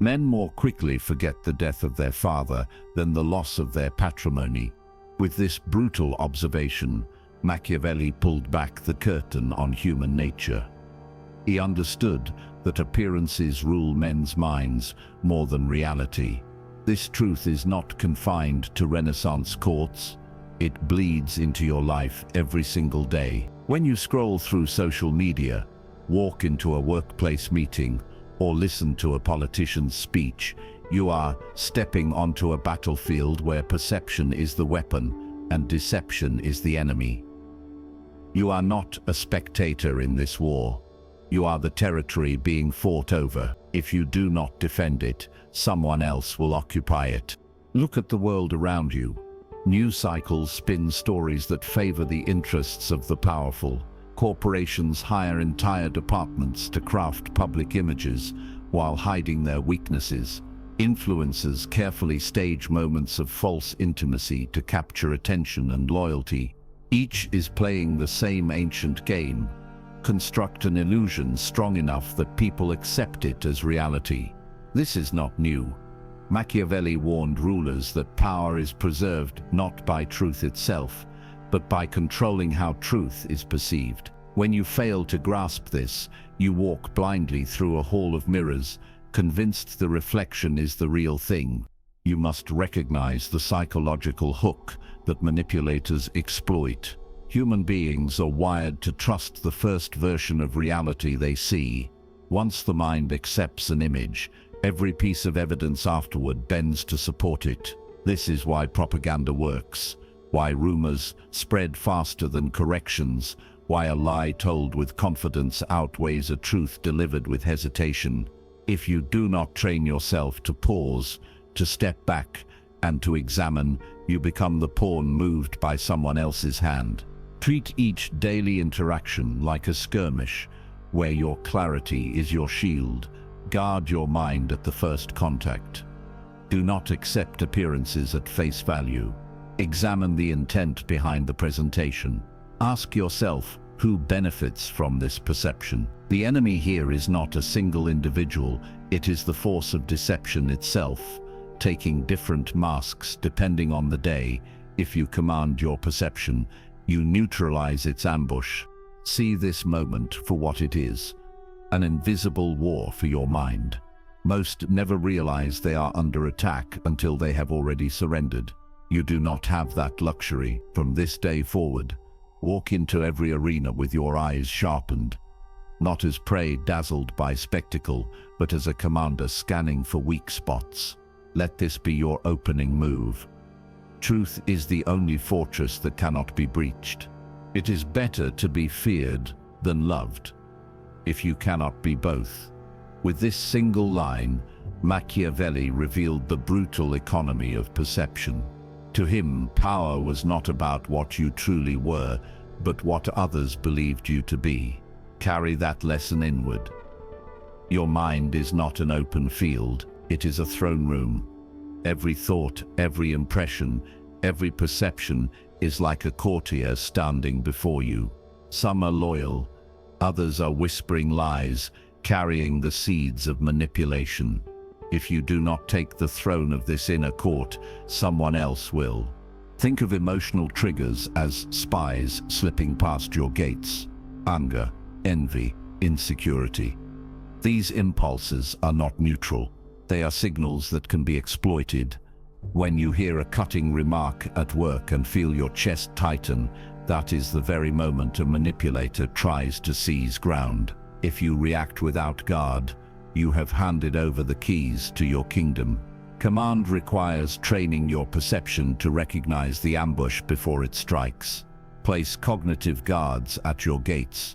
Men more quickly forget the death of their father than the loss of their patrimony. With this brutal observation, Machiavelli pulled back the curtain on human nature. He understood that appearances rule men's minds more than reality. This truth is not confined to Renaissance courts. It bleeds into your life every single day. When you scroll through social media, walk into a workplace meeting, or listen to a politician's speech, you are stepping onto a battlefield where perception is the weapon and deception is the enemy. You are not a spectator in this war. You are the territory being fought over. If you do not defend it, someone else will occupy it. Look at the world around you. News cycles spin stories that favor the interests of the powerful. Corporations hire entire departments to craft public images while hiding their weaknesses. Influencers carefully stage moments of false intimacy to capture attention and loyalty. Each is playing the same ancient game. Construct an illusion strong enough that people accept it as reality. This is not new. Machiavelli warned rulers that power is preserved not by truth itself, but by controlling how truth is perceived. When you fail to grasp this, you walk blindly through a hall of mirrors, convinced the reflection is the real thing. You must recognize the psychological hook that manipulators exploit. Human beings are wired to trust the first version of reality they see. Once the mind accepts an image, every piece of evidence afterward bends to support it. This is why propaganda works, why rumors spread faster than corrections, why a lie told with confidence outweighs a truth delivered with hesitation. If you do not train yourself to pause, to step back, and to examine, you become the pawn moved by someone else's hand. Treat each daily interaction like a skirmish, where your clarity is your shield. Guard your mind at the first contact. Do not accept appearances at face value. Examine the intent behind the presentation. Ask yourself, who benefits from this perception? The enemy here is not a single individual, it is the force of deception itself, taking different masks depending on the day. If you command your perception, you neutralize its ambush. See this moment for what it is, an invisible war for your mind. Most never realize they are under attack until they have already surrendered. You do not have that luxury. From this day forward, walk into every arena with your eyes sharpened, not as prey dazzled by spectacle, but as a commander scanning for weak spots. Let this be your opening move. Truth is the only fortress that cannot be breached. It is better to be feared than loved, if you cannot be both. With this single line, Machiavelli revealed the brutal economy of perception. To him, power was not about what you truly were, but what others believed you to be. Carry that lesson inward. Your mind is not an open field, it is a throne room. Every thought, every impression, every perception is like a courtier standing before you. Some are loyal, others are whispering lies, carrying the seeds of manipulation. If you do not take the throne of this inner court, someone else will. Think of emotional triggers as spies slipping past your gates. Anger, envy, insecurity. These impulses are not neutral. They are signals that can be exploited. When you hear a cutting remark at work and feel your chest tighten, that is the very moment a manipulator tries to seize ground. If you react without guard, you have handed over the keys to your kingdom. Command requires training your perception to recognize the ambush before it strikes. Place cognitive guards at your gates.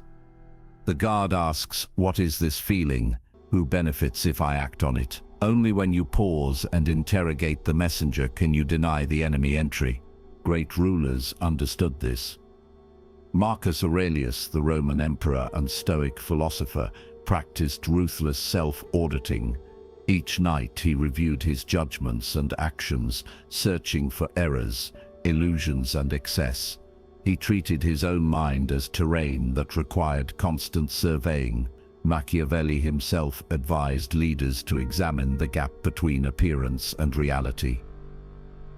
The guard asks, "What is this feeling? Who benefits if I act on it?" Only when you pause and interrogate the messenger can you deny the enemy entry. Great rulers understood this. Marcus Aurelius, the Roman emperor and Stoic philosopher, practiced ruthless self-auditing. Each night he reviewed his judgments and actions, searching for errors, illusions and excess. He treated his own mind as terrain that required constant surveying. Machiavelli himself advised leaders to examine the gap between appearance and reality.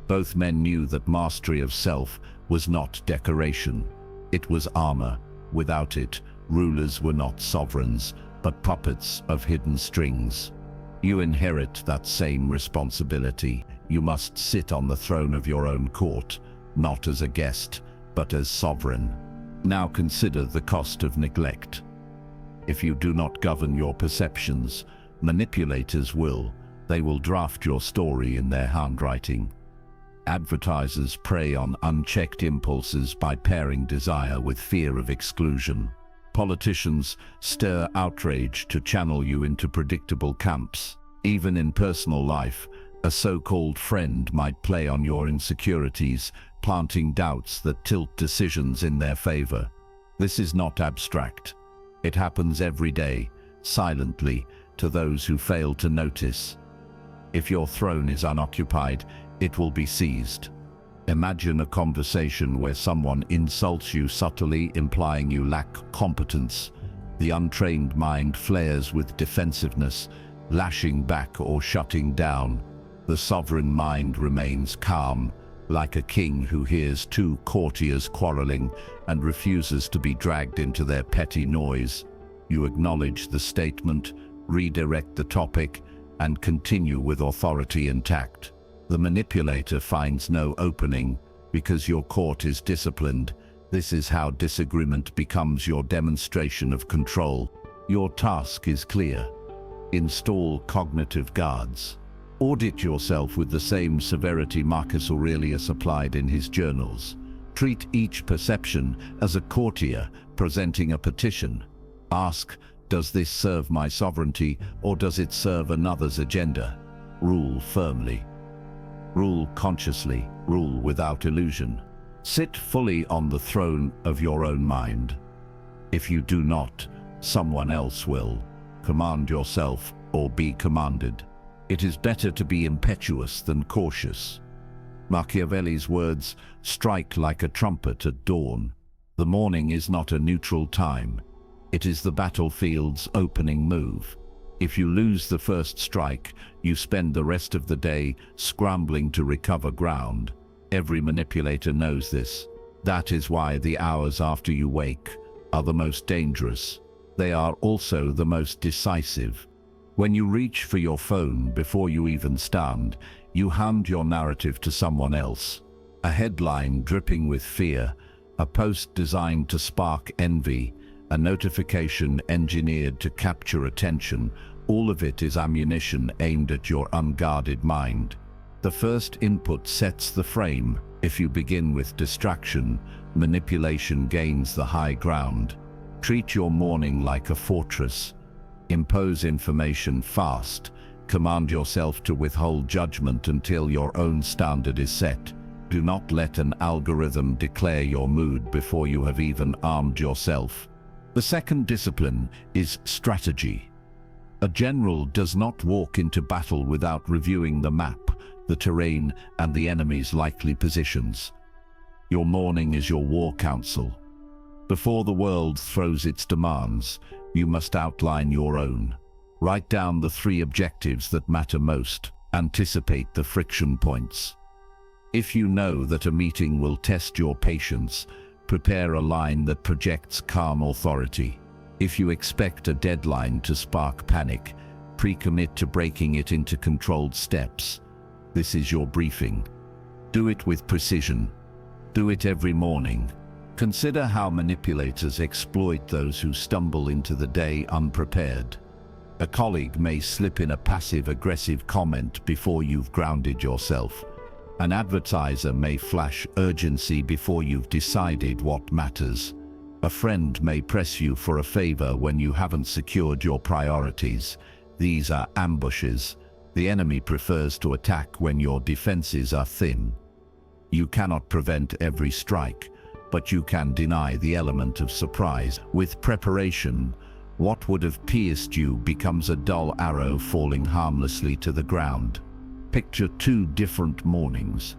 Both men knew that mastery of self was not decoration, it was armor. Without it, rulers were not sovereigns, but puppets of hidden strings. You inherit that same responsibility. You must sit on the throne of your own court, not as a guest, but as sovereign. Now consider the cost of neglect. If you do not govern your perceptions, manipulators will. They will draft your story in their handwriting. Advertisers prey on unchecked impulses by pairing desire with fear of exclusion. Politicians stir outrage to channel you into predictable camps. Even in personal life, a so-called friend might play on your insecurities, planting doubts that tilt decisions in their favor. This is not abstract. It happens every day, silently, to those who fail to notice. If your throne is unoccupied, it will be seized. Imagine a conversation where someone insults you subtly, implying you lack competence. The untrained mind flares with defensiveness, lashing back or shutting down. The sovereign mind remains calm, like a king who hears two courtiers quarreling and refuses to be dragged into their petty noise. You acknowledge the statement, redirect the topic, and continue with authority intact. The manipulator finds no opening because your court is disciplined. This is how disagreement becomes your demonstration of control. Your task is clear. Install cognitive guards. Audit yourself with the same severity Marcus Aurelius applied in his journals. Treat each perception as a courtier presenting a petition. Ask, does this serve my sovereignty or does it serve another's agenda? Rule firmly. Rule consciously. Rule without illusion. Sit fully on the throne of your own mind. If you do not, someone else will. Command yourself or be commanded. It is better to be impetuous than cautious. Machiavelli's words strike like a trumpet at dawn. The morning is not a neutral time. It is the battlefield's opening move. If you lose the first strike, you spend the rest of the day scrambling to recover ground. Every manipulator knows this. That is why the hours after you wake are the most dangerous. They are also the most decisive. When you reach for your phone before you even stand, you hand your narrative to someone else. A headline dripping with fear, a post designed to spark envy, a notification engineered to capture attention, all of it is ammunition aimed at your unguarded mind. The first input sets the frame. If you begin with distraction, manipulation gains the high ground. Treat your morning like a fortress. Impose information fast. Command yourself to withhold judgment until your own standard is set. Do not let an algorithm declare your mood before you have even armed yourself. The second discipline is strategy. A general does not walk into battle without reviewing the map, the terrain, and the enemy's likely positions. Your morning is your war council. Before the world throws its demands, you must outline your own. Write down the 3 objectives that matter most. Anticipate the friction points. If you know that a meeting will test your patience, prepare a line that projects calm authority. If you expect a deadline to spark panic, pre-commit to breaking it into controlled steps. This is your briefing. Do it with precision. Do it every morning. Consider how manipulators exploit those who stumble into the day unprepared. A colleague may slip in a passive-aggressive comment before you've grounded yourself. An advertiser may flash urgency before you've decided what matters. A friend may press you for a favor when you haven't secured your priorities. These are ambushes. The enemy prefers to attack when your defenses are thin. You cannot prevent every strike, but you can deny the element of surprise. With preparation, what would have pierced you becomes a dull arrow falling harmlessly to the ground. Picture 2 different mornings.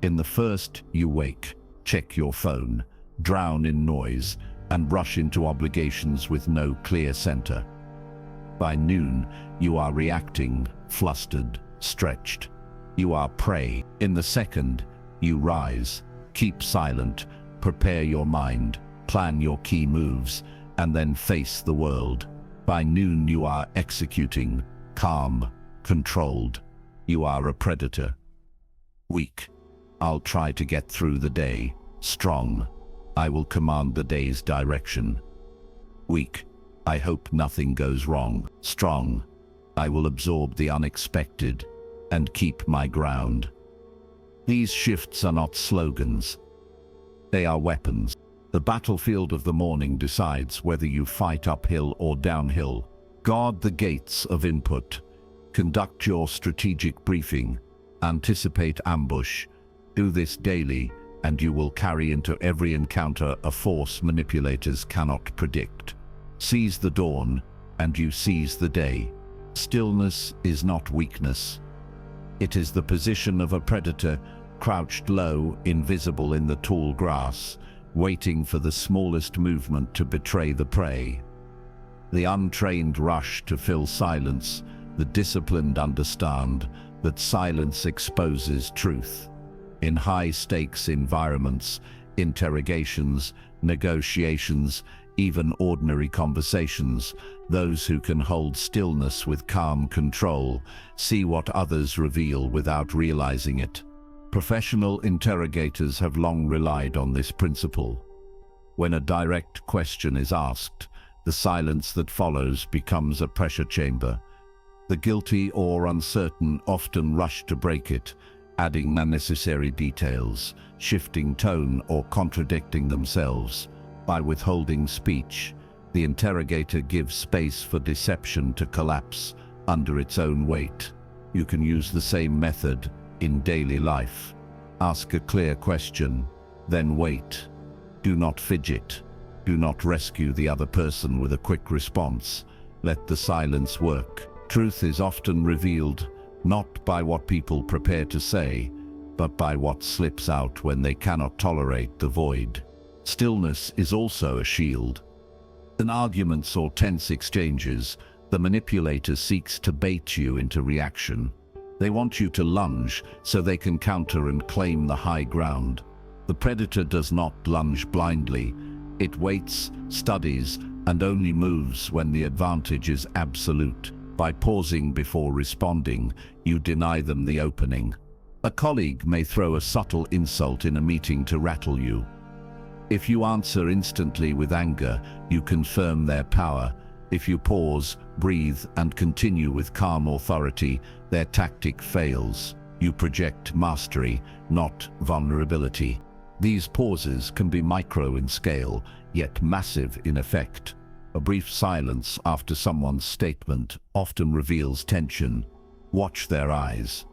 In the first, you wake, check your phone, drown in noise, and rush into obligations with no clear center. By noon, you are reacting, flustered, stretched. You are prey. In the second, you rise, keep silent, prepare your mind, plan your key moves, and then face the world. By noon, you are executing, calm, controlled. You are a predator. Weak. I'll try to get through the day. Strong. I will command the day's direction. Weak. I hope nothing goes wrong. Strong. I will absorb the unexpected and keep my ground. These shifts are not slogans. They are weapons. The battlefield of the morning decides whether you fight uphill or downhill. Guard the gates of input. Conduct your strategic briefing. Anticipate ambush. Do this daily, and you will carry into every encounter a force manipulators cannot predict. Seize the dawn, and you seize the day. Stillness is not weakness. It is the position of a predator, crouched low, invisible in the tall grass, waiting for the smallest movement to betray the prey. The untrained rush to fill silence. The disciplined understand that silence exposes truth. In high-stakes environments, interrogations, negotiations, even ordinary conversations, those who can hold stillness with calm control see what others reveal without realizing it. Professional interrogators have long relied on this principle. When a direct question is asked, the silence that follows becomes a pressure chamber. The guilty or uncertain often rush to break it, adding unnecessary details, shifting tone, or contradicting themselves. By withholding speech, the interrogator gives space for deception to collapse under its own weight. You can use the same method in daily life. Ask a clear question, then wait. Do not fidget. Do not rescue the other person with a quick response. Let the silence work. Truth is often revealed not by what people prepare to say, but by what slips out when they cannot tolerate the void. Stillness is also a shield. In arguments or tense exchanges, the manipulator seeks to bait you into reaction. They want you to lunge so they can counter and claim the high ground. The predator does not lunge blindly. It waits, studies, and only moves when the advantage is absolute. By pausing before responding, you deny them the opening. A colleague may throw a subtle insult in a meeting to rattle you. If you answer instantly with anger, you confirm their power. If you pause, breathe, and continue with calm authority, their tactic fails. You project mastery, not vulnerability. These pauses can be micro in scale, yet massive in effect. A brief silence after someone's statement often reveals tension. Watch their eyes.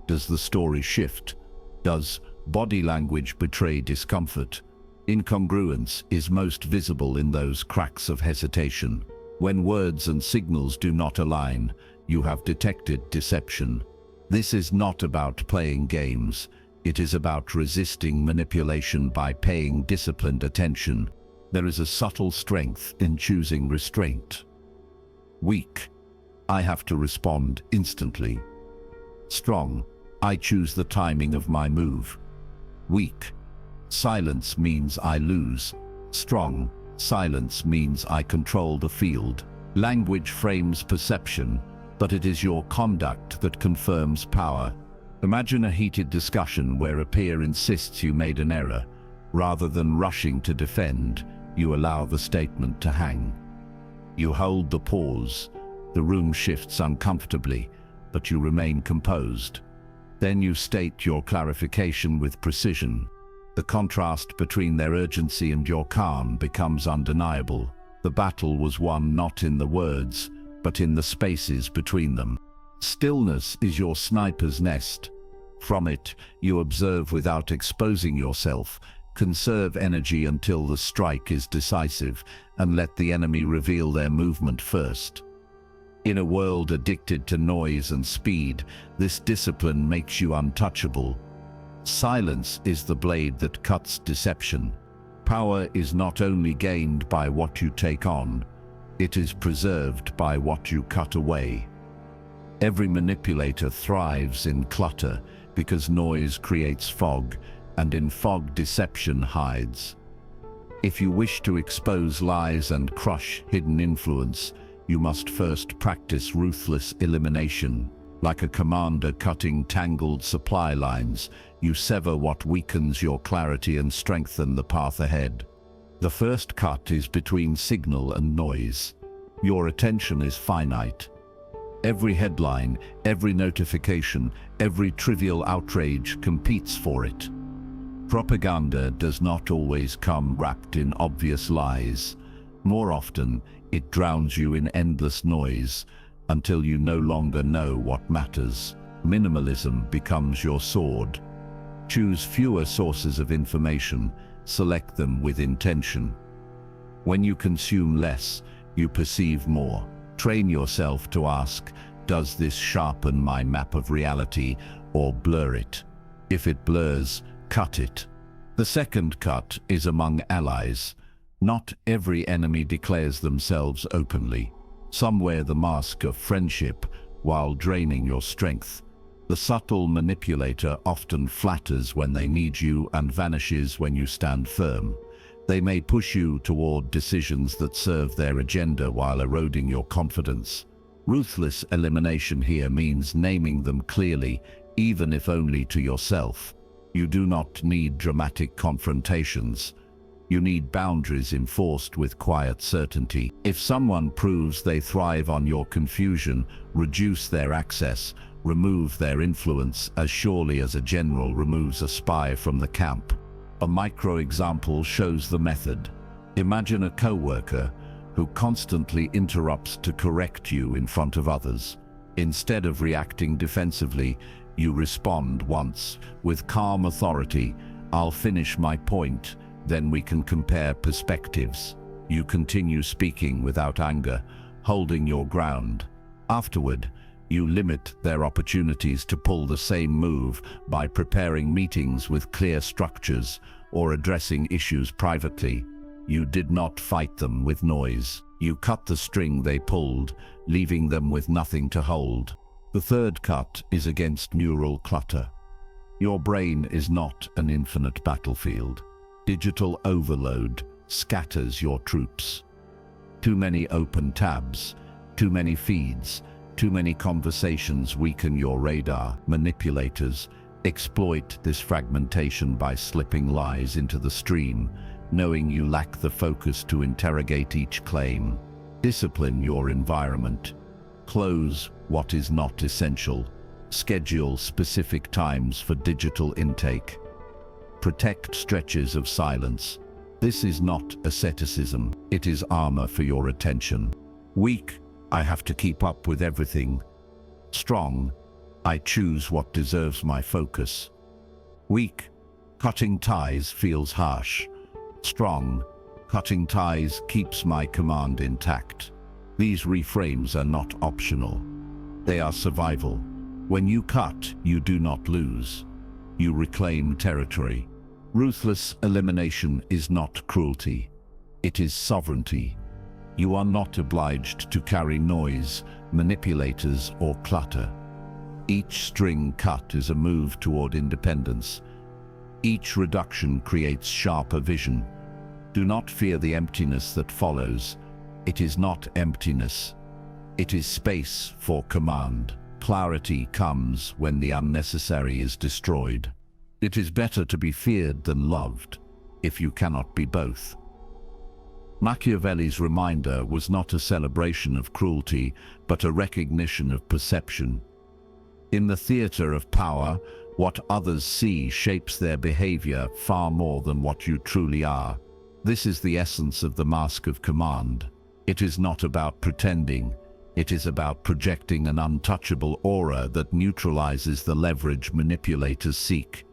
Does the story shift? Does body language betray discomfort? Incongruence is most visible in those cracks of hesitation. When words and signals do not align, you have detected deception. This is not about playing games. It is about resisting manipulation by paying disciplined attention. There is a subtle strength in choosing restraint. Weak. I have to respond instantly. Strong. I choose the timing of my move. Weak. Silence means I lose. Strong. Silence means I control the field. Language frames perception, but it is your conduct that confirms power. Imagine a heated discussion where a peer insists you made an error. Rather than rushing to defend, you allow the statement to hang. You hold the pause. The room shifts uncomfortably, but you remain composed. Then you state your clarification with precision. The contrast between their urgency and your calm becomes undeniable. The battle was won not in the words, but in the spaces between them. Stillness is your sniper's nest. From it, you observe without exposing yourself. Conserve energy until the strike is decisive, and let the enemy reveal their movement first. In a world addicted to noise and speed, this discipline makes you untouchable. Silence is the blade that cuts deception. Power is not only gained by what you take on, it is preserved by what you cut away. Every manipulator thrives in clutter because noise creates fog, and in fog deception hides. If you wish to expose lies and crush hidden influence, you must first practice ruthless elimination. Like a commander cutting tangled supply lines, you sever what weakens your clarity and strengthen the path ahead. The first cut is between signal and noise. Your attention is finite. Every headline, every notification, every trivial outrage competes for it. Propaganda does not always come wrapped in obvious lies. More often, it drowns you in endless noise until you no longer know what matters. Minimalism becomes your sword. Choose fewer sources of information, select them with intention. When you consume less, you perceive more. Train yourself to ask, does this sharpen my map of reality or blur it? If it blurs, cut it. The second cut is among allies. Not every enemy declares themselves openly. Some wear the mask of friendship while draining your strength. The subtle manipulator often flatters when they need you and vanishes when you stand firm. They may push you toward decisions that serve their agenda while eroding your confidence. Ruthless elimination here means naming them clearly, even if only to yourself. You do not need dramatic confrontations. You need boundaries enforced with quiet certainty. If someone proves they thrive on your confusion, reduce their access, remove their influence as surely as a general removes a spy from the camp. A micro-example shows the method. Imagine a co-worker who constantly interrupts to correct you in front of others. Instead of reacting defensively, you respond once, with calm authority, "I'll finish my point, then we can compare perspectives." You continue speaking without anger, holding your ground. Afterward, you limit their opportunities to pull the same move by preparing meetings with clear structures or addressing issues privately. You did not fight them with noise. You cut the string they pulled, leaving them with nothing to hold. The third cut is against neural clutter. Your brain is not an infinite battlefield. Digital overload scatters your troops. Too many open tabs, too many feeds, too many conversations weaken your radar. Manipulators exploit this fragmentation by slipping lies into the stream, knowing you lack the focus to interrogate each claim. Discipline your environment. Close what is not essential. Schedule specific times for digital intake. Protect stretches of silence. This is not asceticism, it is armor for your attention. Weak, I have to keep up with everything. Strong, I choose what deserves my focus. Weak, cutting ties feels harsh. Strong, cutting ties keeps my command intact. These reframes are not optional. They are survival. When you cut, you do not lose. You reclaim territory. Ruthless elimination is not cruelty. It is sovereignty. You are not obliged to carry noise, manipulators, or clutter. Each string cut is a move toward independence. Each reduction creates sharper vision. Do not fear the emptiness that follows. It is not emptiness. It is space for command. Clarity comes when the unnecessary is destroyed. It is better to be feared than loved, if you cannot be both. Machiavelli's reminder was not a celebration of cruelty, but a recognition of perception. In the theater of power, what others see shapes their behavior far more than what you truly are. This is the essence of the mask of command. It is not about pretending. It is about projecting an untouchable aura that neutralizes the leverage manipulators seek.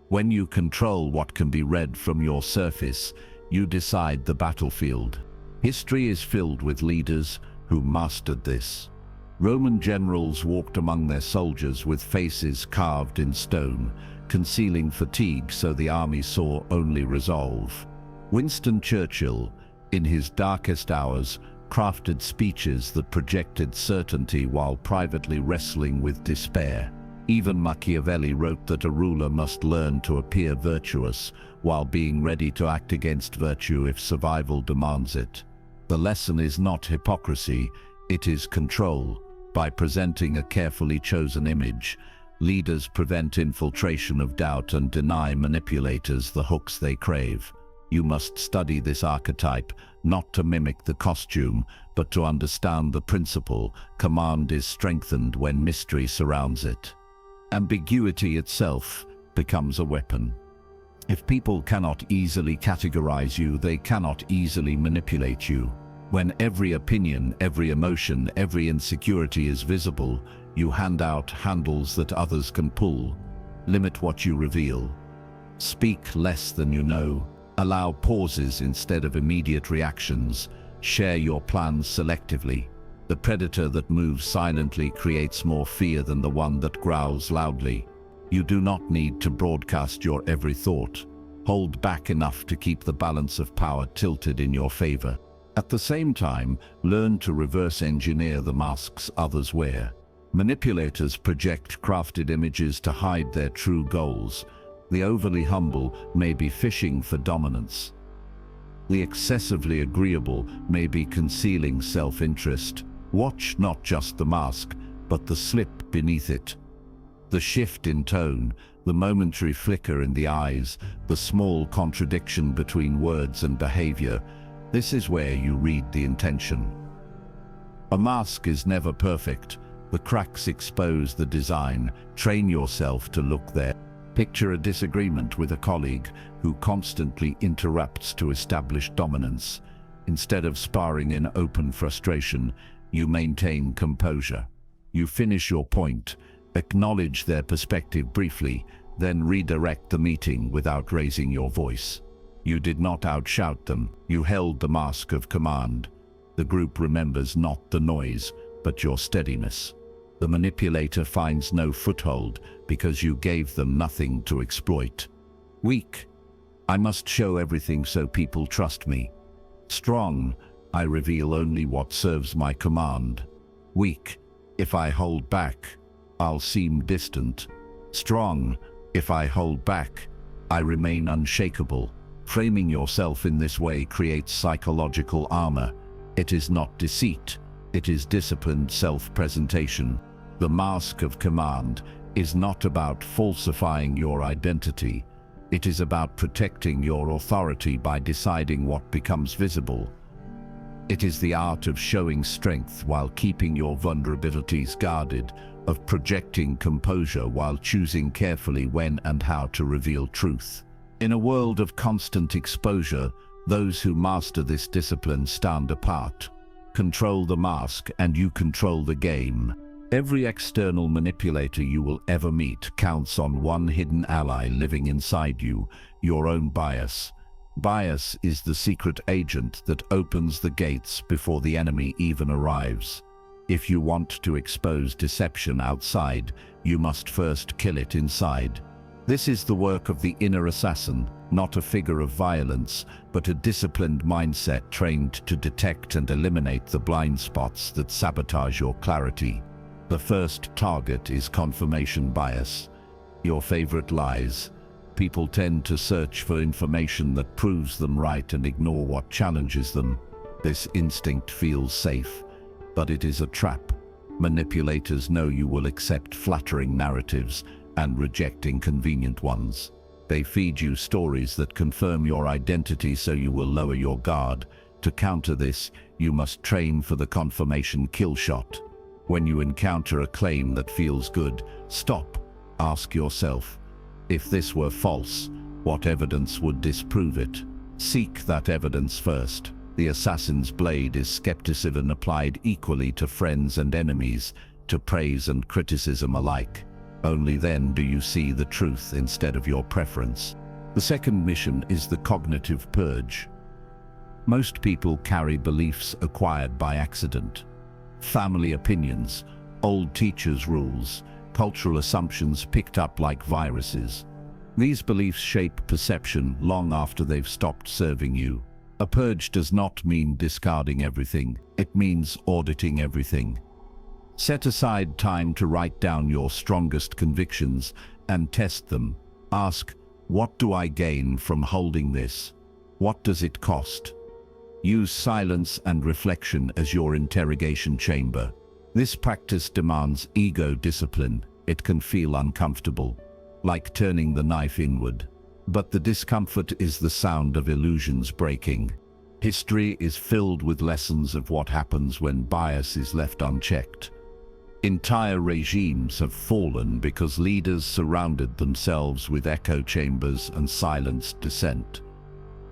When you control what can be read from your surface, you decide the battlefield. History is filled with leaders who mastered this. Roman generals walked among their soldiers with faces carved in stone, concealing fatigue so the army saw only resolve. Winston Churchill, in his darkest hours, crafted speeches that projected certainty while privately wrestling with despair. Even Machiavelli wrote that a ruler must learn to appear virtuous while being ready to act against virtue if survival demands it. The lesson is not hypocrisy, it is control. By presenting a carefully chosen image, leaders prevent infiltration of doubt and deny manipulators the hooks they crave. You must study this archetype, not to mimic the costume, but to understand the principle. Command is strengthened when mystery surrounds it. Ambiguity itself becomes a weapon. If people cannot easily categorize you, they cannot easily manipulate you. When every opinion, every emotion, every insecurity is visible, you hand out handles that others can pull. Limit what you reveal. Speak less than you know. Allow pauses instead of immediate reactions. Share your plans selectively. The predator that moves silently creates more fear than the one that growls loudly. You do not need to broadcast your every thought. Hold back enough to keep the balance of power tilted in your favor. At the same time, learn to reverse engineer the masks others wear. Manipulators project crafted images to hide their true goals. The overly humble may be fishing for dominance. The excessively agreeable may be concealing self-interest. Watch not just the mask, but the slip beneath it. The shift in tone, the momentary flicker in the eyes, the small contradiction between words and behavior. This is where you read the intention. A mask is never perfect. The cracks expose the design. Train yourself to look there. Picture a disagreement with a colleague who constantly interrupts to establish dominance. Instead of sparring in open frustration, you maintain composure. You finish your point, acknowledge their perspective briefly, then redirect the meeting without raising your voice. You did not outshout them, you held the mask of command. The group remembers not the noise, but your steadiness. The manipulator finds no foothold because you gave them nothing to exploit. Weak. I must show everything so people trust me. Strong. I reveal only what serves my command. Weak. If I hold back, I'll seem distant. Strong. If I hold back, I remain unshakable. Framing yourself in this way creates psychological armor. It is not deceit. It is disciplined self-presentation. The mask of command is not about falsifying your identity. It is about protecting your authority by deciding what becomes visible. It is the art of showing strength while keeping your vulnerabilities guarded, of projecting composure while choosing carefully when and how to reveal truth. In a world of constant exposure, those who master this discipline stand apart. Control the mask and you control the game. Every external manipulator you will ever meet counts on one hidden ally living inside you, your own bias. Bias is the secret agent that opens the gates before the enemy even arrives. If you want to expose deception outside, you must first kill it inside. This is the work of the inner assassin, not a figure of violence, but a disciplined mindset trained to detect and eliminate the blind spots that sabotage your clarity. The first target is confirmation bias. Your favorite lies. People tend to search for information that proves them right and ignore what challenges them. This instinct feels safe, but it is a trap. Manipulators know you will accept flattering narratives and reject inconvenient ones. They feed you stories that confirm your identity so you will lower your guard. To counter this, you must train for the confirmation kill shot. When you encounter a claim that feels good, stop. Ask yourself, if this were false, what evidence would disprove it? Seek that evidence first. The assassin's blade is skepticism applied equally to friends and enemies, to praise and criticism alike. Only then do you see the truth instead of your preference. The second mission is the cognitive purge. Most people carry beliefs acquired by accident. Family opinions, old teachers' rules, cultural assumptions picked up like viruses. These beliefs shape perception long after they've stopped serving you. A purge does not mean discarding everything, it means auditing everything. Set aside time to write down your strongest convictions and test them. Ask, what do I gain from holding this? What does it cost? Use silence and reflection as your interrogation chamber. This practice demands ego discipline. It can feel uncomfortable, like turning the knife inward. But the discomfort is the sound of illusions breaking. History is filled with lessons of what happens when bias is left unchecked. Entire regimes have fallen because leaders surrounded themselves with echo chambers and silenced dissent.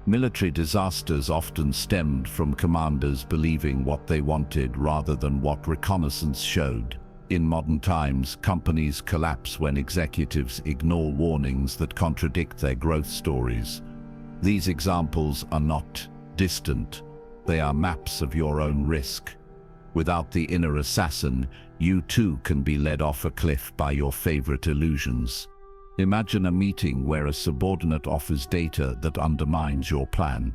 Military disasters often stemmed from commanders believing what they wanted rather than what reconnaissance showed. In modern times, companies collapse when executives ignore warnings that contradict their growth stories. These examples are not distant. They are maps of your own risk. Without the inner assassin, you too can be led off a cliff by your favorite illusions. Imagine a meeting where a subordinate offers data that undermines your plan.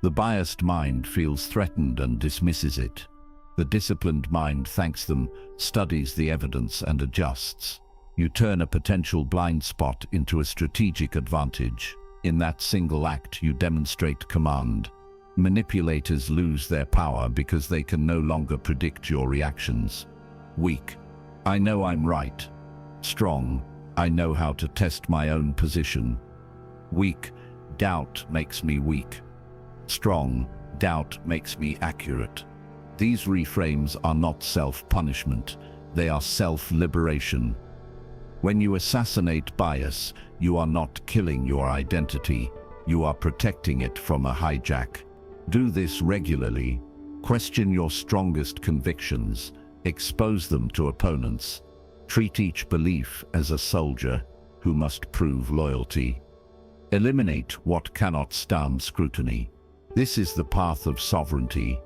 The biased mind feels threatened and dismisses it. The disciplined mind thanks them, studies the evidence and adjusts. You turn a potential blind spot into a strategic advantage. In that single act, you demonstrate command. Manipulators lose their power because they can no longer predict your reactions. Weak. I know I'm right. Strong. I know how to test my own position. Weak. Doubt makes me weak. Strong. Doubt makes me accurate. These reframes are not self-punishment. They are self-liberation. When you assassinate bias, you are not killing your identity. You are protecting it from a hijack. Do this regularly. Question your strongest convictions. Expose them to opponents. Treat each belief as a soldier who must prove loyalty. Eliminate what cannot stand scrutiny. This is the path of sovereignty.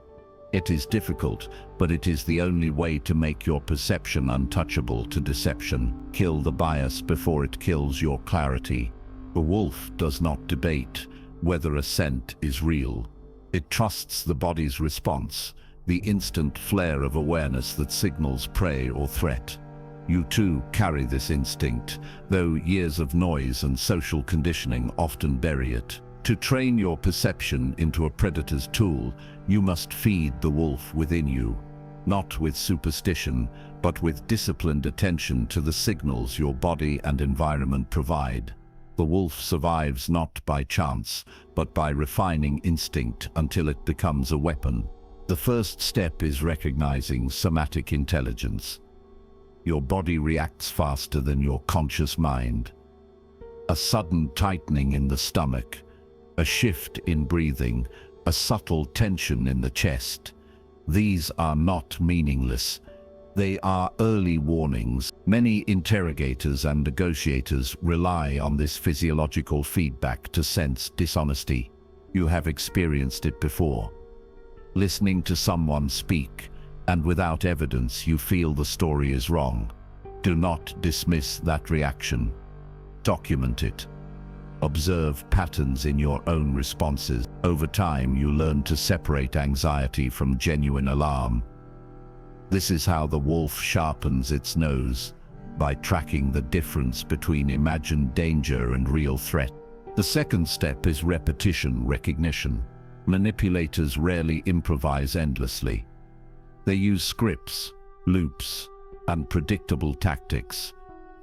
It is difficult, but it is the only way to make your perception untouchable to deception. Kill the bias before it kills your clarity. The wolf does not debate whether a scent is real. It trusts the body's response, the instant flare of awareness that signals prey or threat. You too carry this instinct, though years of noise and social conditioning often bury it. To train your perception into a predator's tool, you must feed the wolf within you, not with superstition, but with disciplined attention to the signals your body and environment provide. The wolf survives not by chance, but by refining instinct until it becomes a weapon. The first step is recognizing somatic intelligence. Your body reacts faster than your conscious mind. A sudden tightening in the stomach, a shift in breathing, a subtle tension in the chest. These are not meaningless. They are early warnings. Many interrogators and negotiators rely on this physiological feedback to sense dishonesty. You have experienced it before. Listening to someone speak, and without evidence you feel the story is wrong. Do not dismiss that reaction. Document it. Observe patterns in your own responses. Over time, you learn to separate anxiety from genuine alarm. This is how the wolf sharpens its nose, by tracking the difference between imagined danger and real threat. The second step is repetition recognition. Manipulators rarely improvise endlessly. They use scripts, loops, and predictable tactics.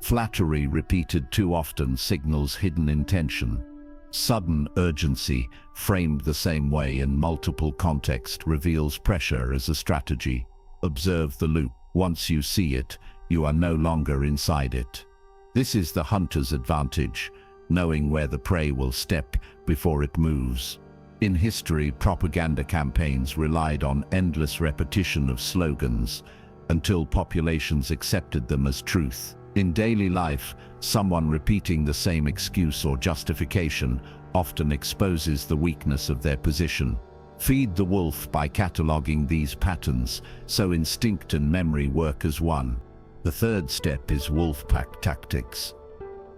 Flattery repeated too often signals hidden intention. Sudden urgency, framed the same way in multiple contexts, reveals pressure as a strategy. Observe the loop. Once you see it, you are no longer inside it. This is the hunter's advantage, knowing where the prey will step before it moves. In history, propaganda campaigns relied on endless repetition of slogans until populations accepted them as truth. In daily life, someone repeating the same excuse or justification often exposes the weakness of their position. Feed the wolf by cataloging these patterns so instinct and memory work as one. The third step is wolf pack tactics.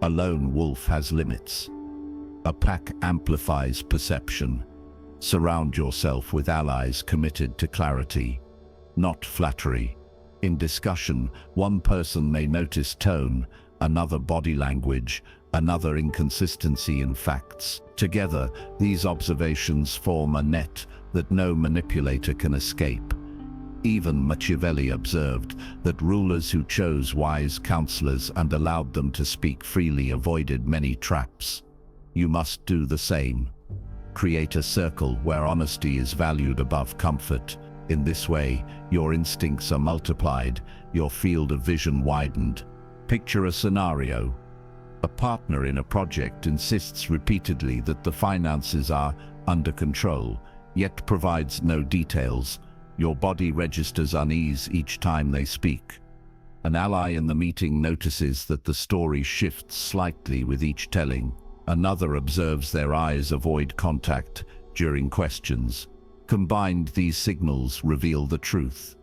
A lone wolf has limits. A pack amplifies perception. Surround yourself with allies committed to clarity, not flattery. In discussion, one person may notice tone, another body language, another inconsistency in facts. Together, these observations form a net that no manipulator can escape. Even Machiavelli observed that rulers who chose wise counselors and allowed them to speak freely avoided many traps. You must do the same. Create a circle where honesty is valued above comfort. In this way, your instincts are multiplied, your field of vision widened. Picture a scenario. A partner in a project insists repeatedly that the finances are under control, yet provides no details. Your body registers unease each time they speak. An ally in the meeting notices that the story shifts slightly with each telling. Another observes their eyes avoid contact during questions. Combined, these signals reveal the truth.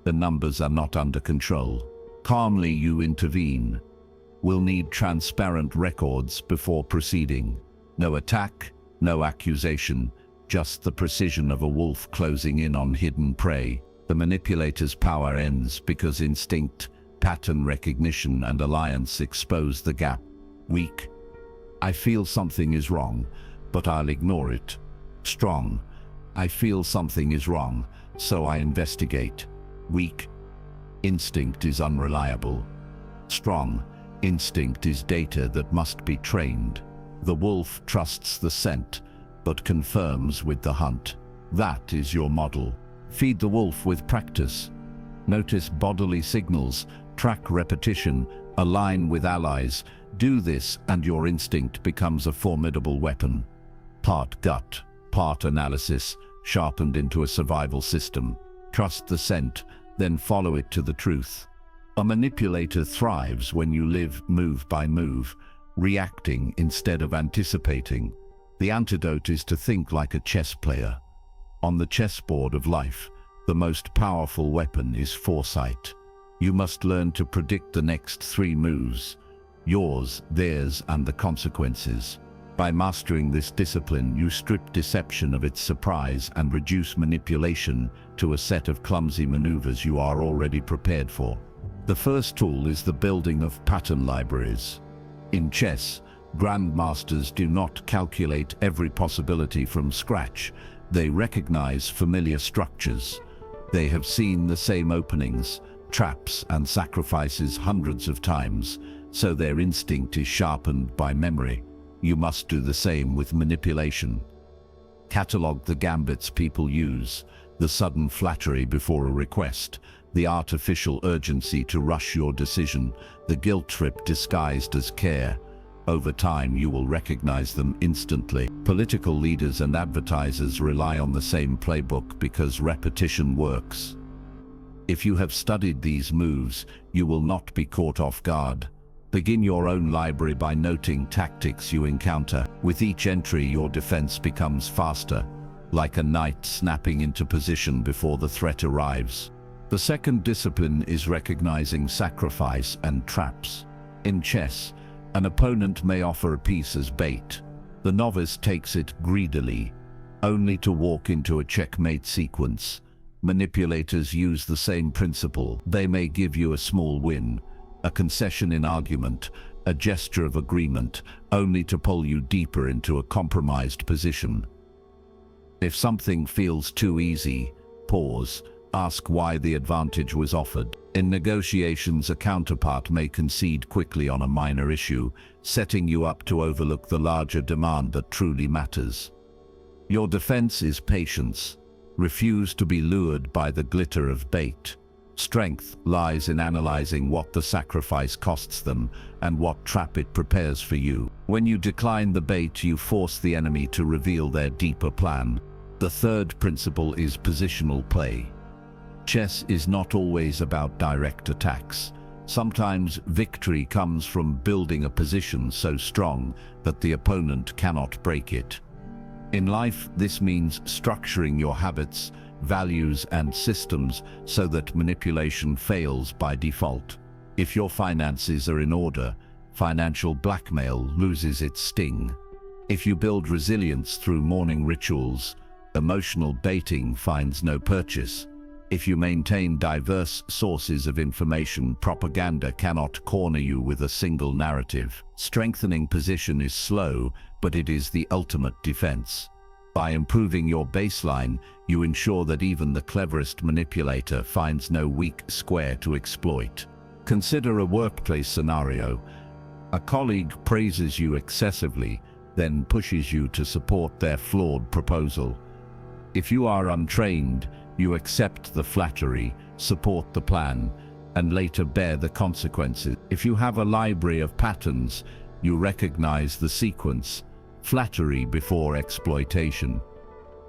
The numbers are not under control. Calmly you intervene. We'll need transparent records before proceeding. No attack, no accusation, just the precision of a wolf closing in on hidden prey. The manipulator's power ends because instinct, pattern recognition, and alliance expose the gap. Weak. I feel something is wrong, but I'll ignore it. Strong. I feel something is wrong, so I investigate. Weak. Instinct is unreliable. Strong. Instinct is data that must be trained. The wolf trusts the scent, but confirms with the hunt. That is your model. Feed the wolf with practice. Notice bodily signals, track repetition, align with allies. Do this and your instinct becomes a formidable weapon. Part gut, part analysis, sharpened into a survival system. Trust the scent, then follow it to the truth. A manipulator thrives when you live move by move, reacting instead of anticipating. The antidote is to think like a chess player. On the chessboard of life, the most powerful weapon is foresight. You must learn to predict the next 3 moves, yours, theirs, and the consequences. By mastering this discipline, you strip deception of its surprise and reduce manipulation to a set of clumsy maneuvers you are already prepared for. The first tool is the building of pattern libraries. In chess, grandmasters do not calculate every possibility from scratch. They recognize familiar structures. They have seen the same openings, traps, and sacrifices hundreds of times, so their instinct is sharpened by memory. You must do the same with manipulation. Catalog the gambits people use, the sudden flattery before a request, the artificial urgency to rush your decision, the guilt trip disguised as care. Over time, you will recognize them instantly. Political leaders and advertisers rely on the same playbook because repetition works. If you have studied these moves, you will not be caught off guard. Begin your own library by noting tactics you encounter. With each entry, your defense becomes faster, like a knight snapping into position before the threat arrives. The second discipline is recognizing sacrifice and traps. In chess, an opponent may offer a piece as bait. The novice takes it greedily, only to walk into a checkmate sequence. Manipulators use the same principle. They may give you a small win, a concession in argument, a gesture of agreement, only to pull you deeper into a compromised position. If something feels too easy, pause. Ask why the advantage was offered. In negotiations, a counterpart may concede quickly on a minor issue, setting you up to overlook the larger demand that truly matters. Your defense is patience. Refuse to be lured by the glitter of bait. Strength lies in analyzing what the sacrifice costs them and what trap it prepares for you. When you decline the bait, you force the enemy to reveal their deeper plan. The third principle is positional play. Chess is not always about direct attacks. Sometimes victory comes from building a position so strong that the opponent cannot break it. In life, this means structuring your habits, values, and systems so that manipulation fails by default. If your finances are in order, financial blackmail loses its sting. If you build resilience through morning rituals, emotional baiting finds no purchase. If you maintain diverse sources of information, propaganda cannot corner you with a single narrative. Strengthening position is slow, but it is the ultimate defense. By improving your baseline, you ensure that even the cleverest manipulator finds no weak square to exploit. Consider a workplace scenario. A colleague praises you excessively, then pushes you to support their flawed proposal. If you are untrained, you accept the flattery, support the plan, and later bear the consequences. If you have a library of patterns, you recognize the sequence: flattery before exploitation.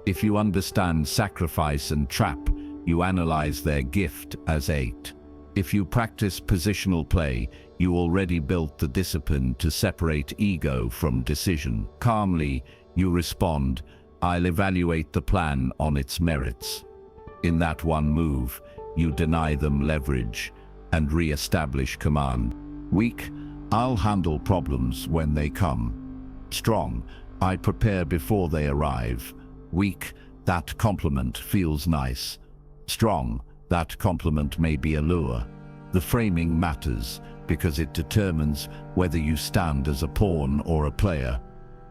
If you understand sacrifice and trap, you analyze their gift as bait. If you practice positional play, you already built the discipline to separate ego from decision. Calmly, you respond, "I'll evaluate the plan on its merits." In that one move, you deny them leverage and re-establish command. Weak, "I'll handle problems when they come." Strong, "I prepare before they arrive." Weak, "That compliment feels nice." Strong, "That compliment may be a lure." The framing matters because it determines whether you stand as a pawn or a player.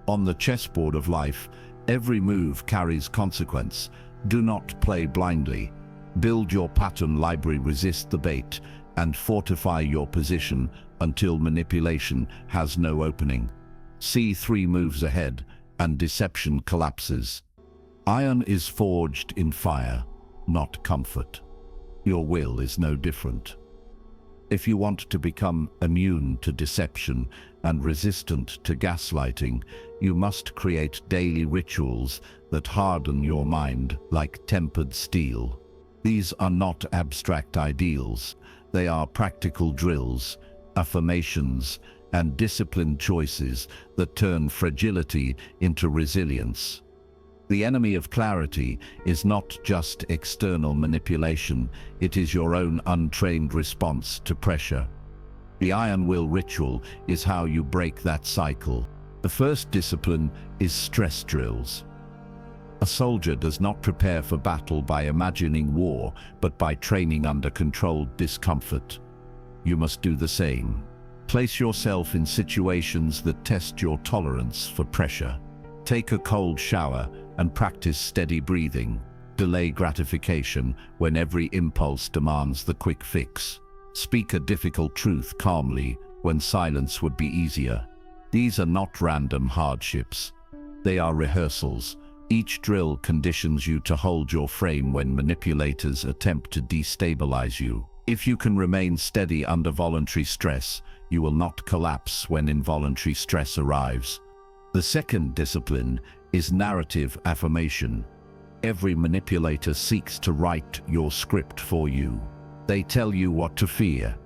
On the chessboard of life, every move carries consequence. Do not play blindly. Build your pattern library, resist the bait, and fortify your position until manipulation has no opening. See 3 moves ahead, and deception collapses. Iron is forged in fire, not comfort. Your will is no different. If you want to become immune to deception and resistant to gaslighting, you must create daily rituals that harden your mind like tempered steel. These are not abstract ideals. They are practical drills, affirmations, and disciplined choices that turn fragility into resilience. The enemy of clarity is not just external manipulation, it is your own untrained response to pressure. The Iron Will ritual is how you break that cycle. The first discipline is stress drills. A soldier does not prepare for battle by imagining war, but by training under controlled discomfort. You must do the same. Place yourself in situations that test your tolerance for pressure. Take a cold shower and practice steady breathing. Delay gratification when every impulse demands the quick fix. Speak a difficult truth calmly when silence would be easier. These are not random hardships. They are rehearsals. Each drill conditions you to hold your frame when manipulators attempt to destabilize you. If you can remain steady under voluntary stress, you will not collapse when involuntary stress arrives. The second discipline is narrative affirmation. Every manipulator seeks to write your script for you. They tell you what to fear,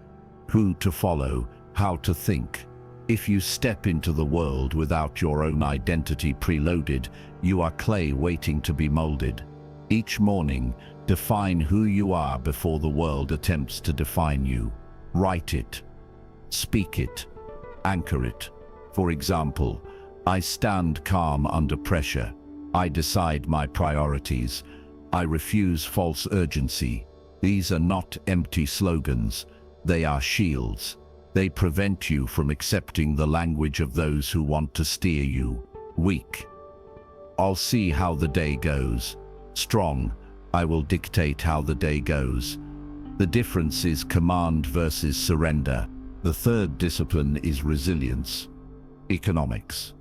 who to follow, how to think. If you step into the world without your own identity preloaded, you are clay waiting to be molded. Each morning, define who you are before the world attempts to define you. Write it, speak it, anchor it. For example, I stand calm under pressure. I decide my priorities. I refuse false urgency. These are not empty slogans. They are shields. They prevent you from accepting the language of those who want to steer you. Weak, "I'll see how the day goes." Strong, "I will dictate how the day goes." The difference is command versus surrender. The third discipline is resilience. Economics.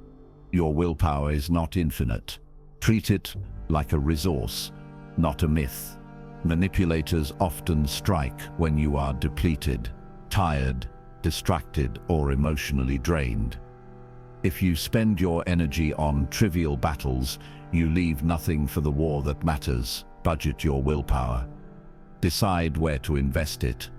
Your willpower is not infinite. Treat it like a resource, not a myth. Manipulators often strike when you are depleted, tired, distracted, or emotionally drained. If you spend your energy on trivial battles, you leave nothing for the war that matters. Budget your willpower. Decide where to invest it.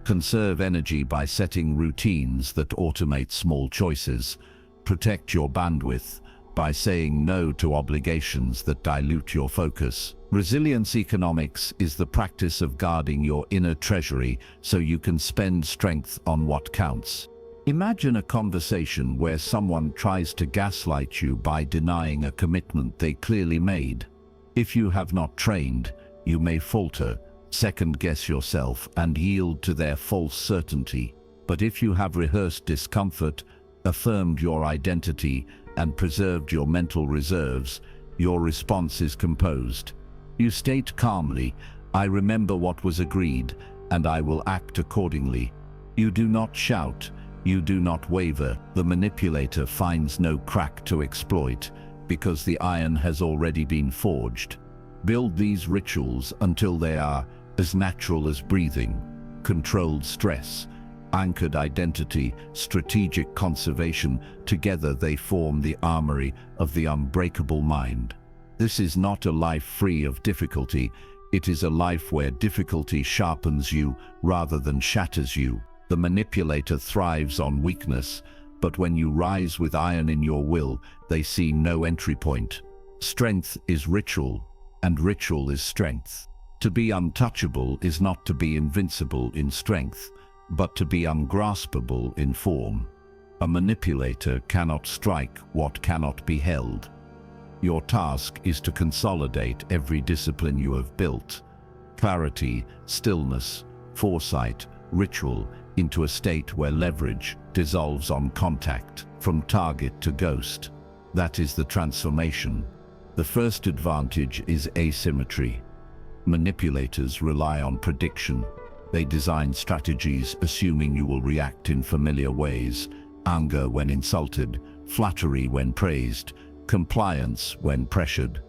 Conserve energy by setting routines that automate small choices. Protect your bandwidth by saying no to obligations that dilute your focus. Resilience economics is the practice of guarding your inner treasury so you can spend strength on what counts. Imagine a conversation where someone tries to gaslight you by denying a commitment they clearly made. If you have not trained, you may falter, second-guess yourself, and yield to their false certainty. But if you have rehearsed discomfort, affirmed your identity, and preserved your mental reserves, your response is composed. You state calmly, "I remember what was agreed, and I will act accordingly." You do not shout. You do not waver. The manipulator finds no crack to exploit, because the iron has already been forged. Build these rituals until they are as natural as breathing: controlled stress, anchored identity, strategic conservation. Together they form the armory of the unbreakable mind. This is not a life free of difficulty. It is a life where difficulty sharpens you rather than shatters you. The manipulator thrives on weakness, but when you rise with iron in your will, they see no entry point. Strength is ritual, and ritual is strength. To be untouchable is not to be invincible in strength, but to be ungraspable in form. A manipulator cannot strike what cannot be held. Your task is to consolidate every discipline you have built: clarity, stillness, foresight, ritual, into a state where leverage dissolves on contact, from target to ghost. That is the transformation. The first advantage is asymmetry. Manipulators rely on prediction. They design strategies assuming you will react in familiar ways: anger when insulted, flattery when praised, compliance when pressured.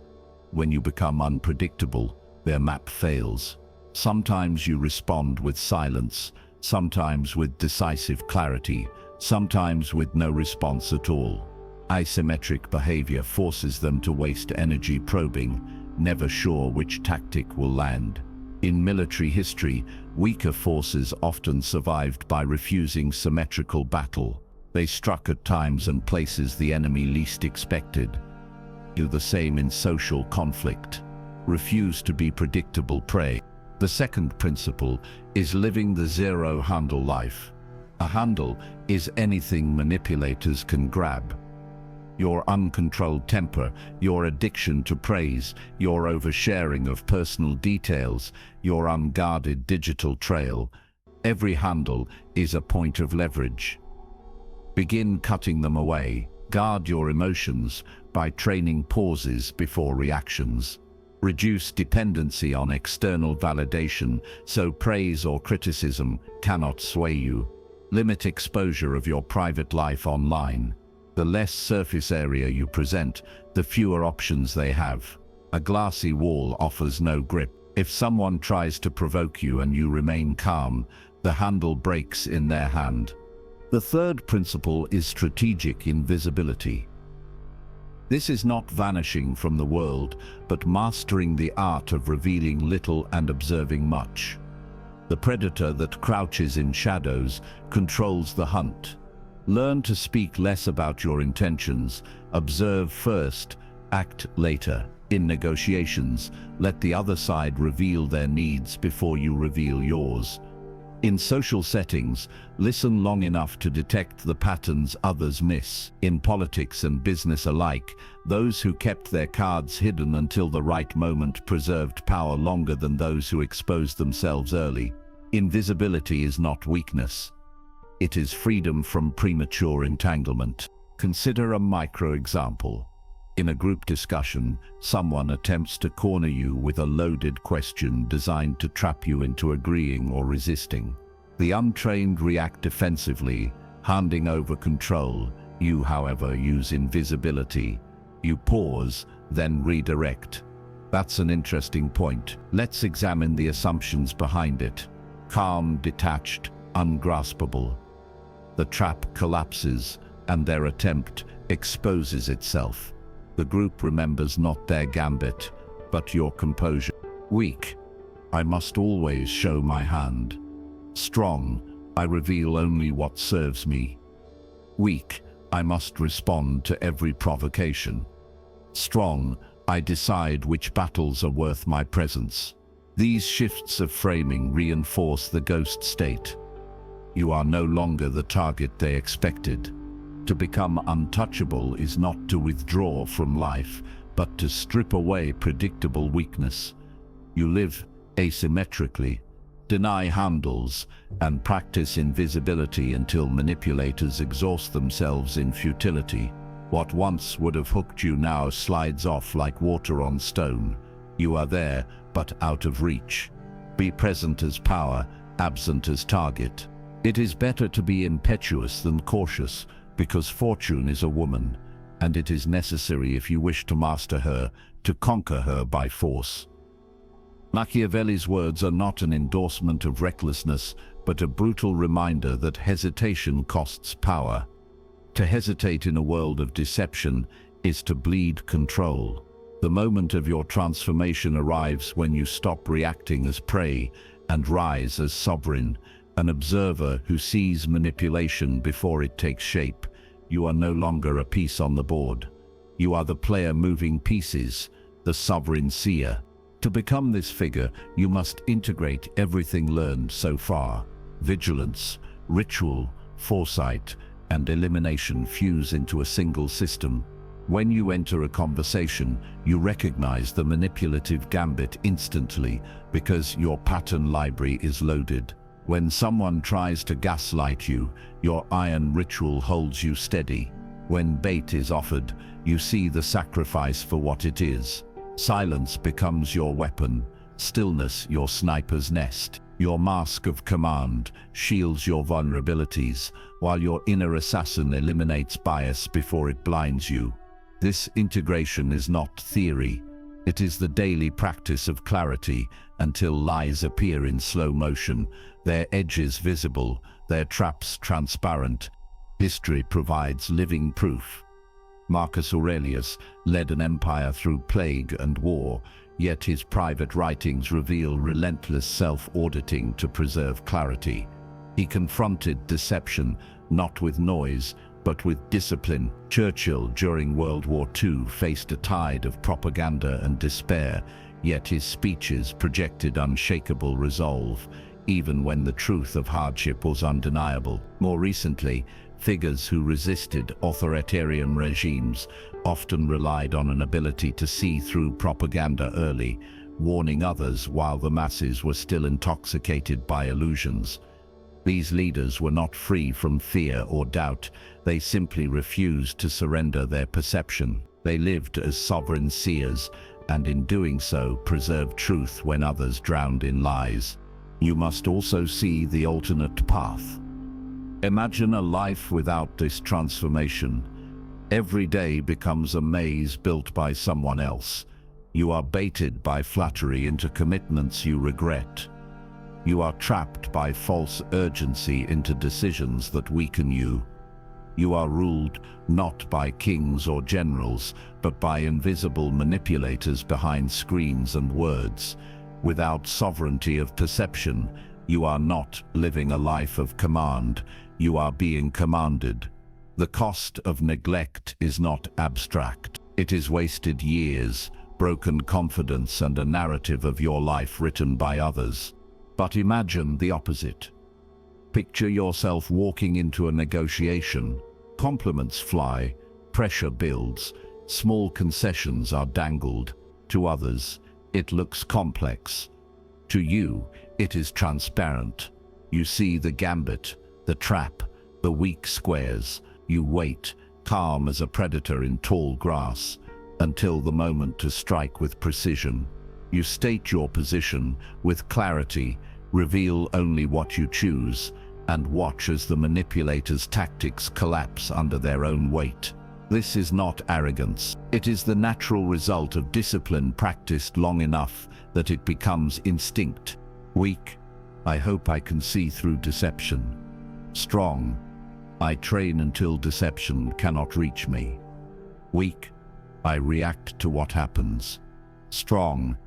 When you become unpredictable, their map fails. Sometimes you respond with silence, sometimes with decisive clarity, sometimes with no response at all. Asymmetric behavior forces them to waste energy probing, never sure which tactic will land. In military history, weaker forces often survived by refusing symmetrical battle. They struck at times and places the enemy least expected. Do the same in social conflict. Refuse to be predictable prey. The second principle is living the zero-handle life. A handle is anything manipulators can grab. Your uncontrolled temper, your addiction to praise, your oversharing of personal details, your unguarded digital trail. Every handle is a point of leverage. Begin cutting them away. Guard your emotions by training pauses before reactions. Reduce dependency on external validation so praise or criticism cannot sway you. Limit exposure of your private life online. The less surface area you present, the fewer options they have. A glassy wall offers no grip. If someone tries to provoke you and you remain calm, the handle breaks in their hand. The third principle is strategic invisibility. This is not vanishing from the world, but mastering the art of revealing little and observing much. The predator that crouches in shadows controls the hunt. Learn to speak less about your intentions. Observe first, act later. In negotiations, let the other side reveal their needs before you reveal yours. In social settings, listen long enough to detect the patterns others miss. In politics and business alike, those who kept their cards hidden until the right moment preserved power longer than those who exposed themselves early. Invisibility is not weakness. It is freedom from premature entanglement. Consider a micro-example. In a group discussion, someone attempts to corner you with a loaded question designed to trap you into agreeing or resisting. The untrained react defensively, handing over control. You, however, use invisibility. You pause, then redirect. That's an interesting point. Let's examine the assumptions behind it. Calm, detached, ungraspable. The trap collapses, and their attempt exposes itself. The group remembers not their gambit, but your composure. Weak. I must always show my hand. Strong. I reveal only what serves me. Weak. I must respond to every provocation. Strong. I decide which battles are worth my presence. These shifts of framing reinforce the ghost state. You are no longer the target they expected. To become untouchable is not to withdraw from life, but to strip away predictable weakness. You live asymmetrically, deny handles, and practice invisibility until manipulators exhaust themselves in futility. What once would have hooked you now slides off like water on stone. You are there, but out of reach. Be present as power, absent as target. It is better to be impetuous than cautious, because fortune is a woman, and it is necessary if you wish to master her, to conquer her by force. Machiavelli's words are not an endorsement of recklessness, but a brutal reminder that hesitation costs power. To hesitate in a world of deception is to bleed control. The moment of your transformation arrives when you stop reacting as prey and rise as sovereign, an observer who sees manipulation before it takes shape. You are no longer a piece on the board. You are the player moving pieces, the sovereign seer. To become this figure, you must integrate everything learned so far. Vigilance, ritual, foresight, and elimination fuse into a single system. When you enter a conversation, you recognize the manipulative gambit instantly because your pattern library is loaded. When someone tries to gaslight you, your iron ritual holds you steady. When bait is offered, you see the sacrifice for what it is. Silence becomes your weapon, stillness your sniper's nest. Your mask of command shields your vulnerabilities, while your inner assassin eliminates bias before it blinds you. This integration is not theory. It is the daily practice of clarity until lies appear in slow motion, their edges visible, their traps transparent. History provides living proof. Marcus Aurelius led an empire through plague and war, yet his private writings reveal relentless self-auditing to preserve clarity. He confronted deception not with noise, but with discipline. Churchill, during World War II, faced a tide of propaganda and despair, yet his speeches projected unshakable resolve, even when the truth of hardship was undeniable. More recently, figures who resisted authoritarian regimes often relied on an ability to see through propaganda early, warning others while the masses were still intoxicated by illusions. These leaders were not free from fear or doubt. They simply refused to surrender their perception. They lived as sovereign seers, and in doing so preserved truth when others drowned in lies. You must also see the alternate path. Imagine a life without this transformation. Every day becomes a maze built by someone else. You are baited by flattery into commitments you regret. You are trapped by false urgency into decisions that weaken you. You are ruled not by kings or generals, but by invisible manipulators behind screens and words. Without sovereignty of perception, you are not living a life of command. You are being commanded. The cost of neglect is not abstract. It is wasted years, broken confidence, and a narrative of your life written by others. But imagine the opposite. Picture yourself walking into a negotiation. Compliments fly, pressure builds, small concessions are dangled. To others, it looks complex. To you, it is transparent. You see the gambit, the trap, the weak squares. You wait, calm as a predator in tall grass, until the moment to strike with precision. You state your position with clarity, reveal only what you choose, and watch as the manipulator's tactics collapse under their own weight. This is not arrogance. It is the natural result of discipline practiced long enough that it becomes instinct. Weak, I hope I can see through deception. Strong, I train until deception cannot reach me. Weak, I react to what happens. Strong,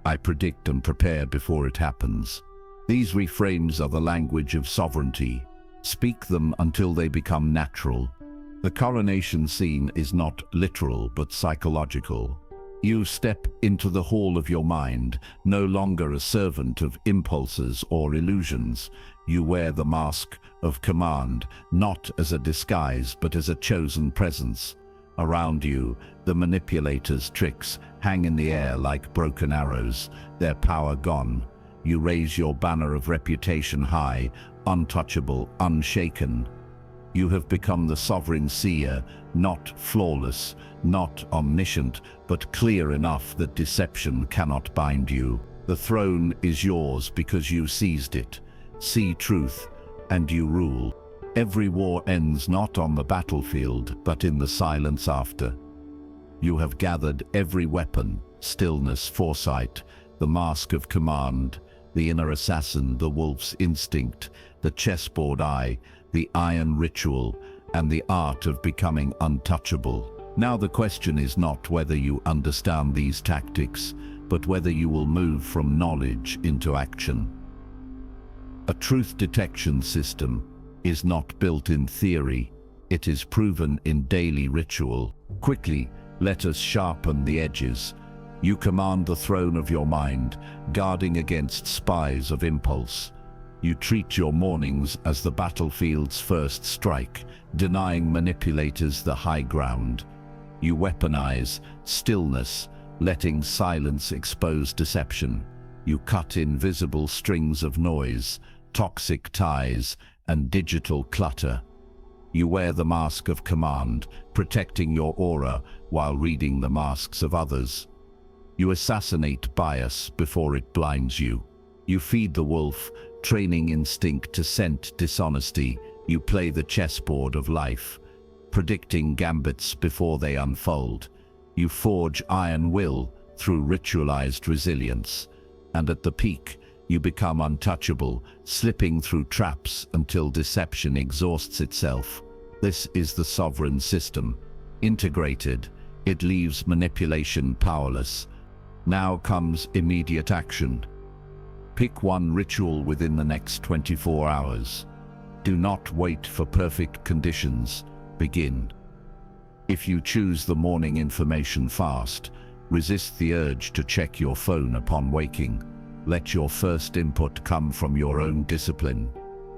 I predict and prepare before it happens. These reframes are the language of sovereignty. Speak them until they become natural. The coronation scene is not literal but psychological. You step into the hall of your mind, no longer a servant of impulses or illusions. You wear the mask of command, not as a disguise, but as a chosen presence. Around you, the manipulators' tricks hang in the air like broken arrows, their power gone. You raise your banner of reputation high, untouchable, unshaken. You have become the sovereign seer, not flawless, not omniscient, but clear enough that deception cannot bind you. The throne is yours because you seized it. See truth, and you rule. Every war ends not on the battlefield, but in the silence after. You have gathered every weapon, stillness, foresight, the mask of command, the inner assassin, the wolf's instinct, the chessboard eye, the iron ritual, and the art of becoming untouchable. Now the question is not whether you understand these tactics, but whether you will move from knowledge into action. A truth detection system is not built in theory, it is proven in daily ritual. Quickly, let us sharpen the edges. You command the throne of your mind, guarding against spies of impulse. You treat your mornings as the battlefield's first strike, denying manipulators the high ground. You weaponize stillness, letting silence expose deception. You cut invisible strings of noise, toxic ties, and digital clutter. You wear the mask of command, protecting your aura while reading the masks of others. You assassinate bias before it blinds you. You feed the wolf, training instinct to scent dishonesty. You play the chessboard of life, predicting gambits before they unfold. You forge iron will through ritualized resilience. And at the peak, you become untouchable, slipping through traps until deception exhausts itself. This is the sovereign system. Integrated, it leaves manipulation powerless. Now comes immediate action. Pick one ritual within the next 24 hours. Do not wait for perfect conditions. Begin. If you choose the morning information fast, resist the urge to check your phone upon waking. Let your first input come from your own discipline,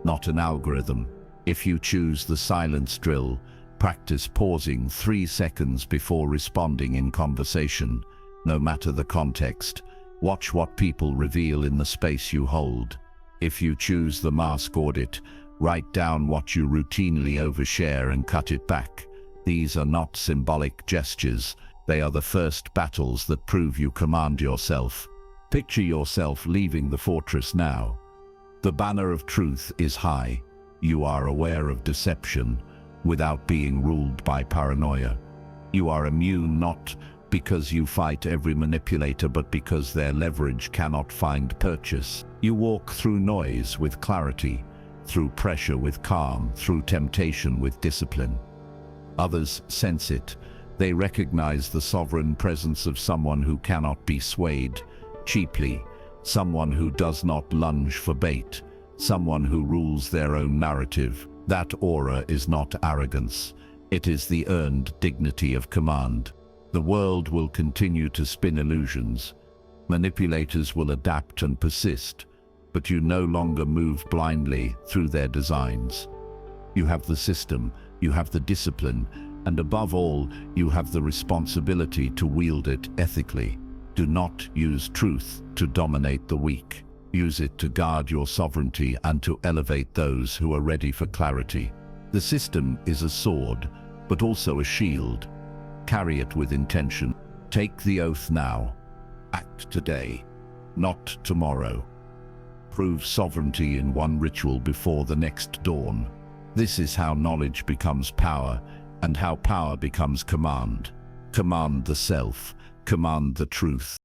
not an algorithm. If you choose the silence drill, practice pausing 3 seconds before responding in conversation, no matter the context. Watch what people reveal in the space you hold. If you choose the mask audit, write down what you routinely overshare and cut it back. These are not symbolic gestures, they are the first battles that prove you command yourself. Picture yourself leaving the fortress now. The banner of truth is high. You are aware of deception without being ruled by paranoia. You are immune not because you fight every manipulator, but because their leverage cannot find purchase. You walk through noise with clarity, through pressure with calm, through temptation with discipline. Others sense it. They recognize the sovereign presence of someone who cannot be swayed cheaply, someone who does not lunge for bait, someone who rules their own narrative. That aura is not arrogance. It is the earned dignity of command. The world will continue to spin illusions. Manipulators will adapt and persist, but you no longer move blindly through their designs. You have the system, you have the discipline, and above all, you have the responsibility to wield it ethically. Do not use truth to dominate the weak. Use it to guard your sovereignty and to elevate those who are ready for clarity. The system is a sword, but also a shield. Carry it with intention. Take the oath now. Act today, not tomorrow. Prove sovereignty in one ritual before the next dawn. This is how knowledge becomes power, and how power becomes command. Command the self. Command the truth.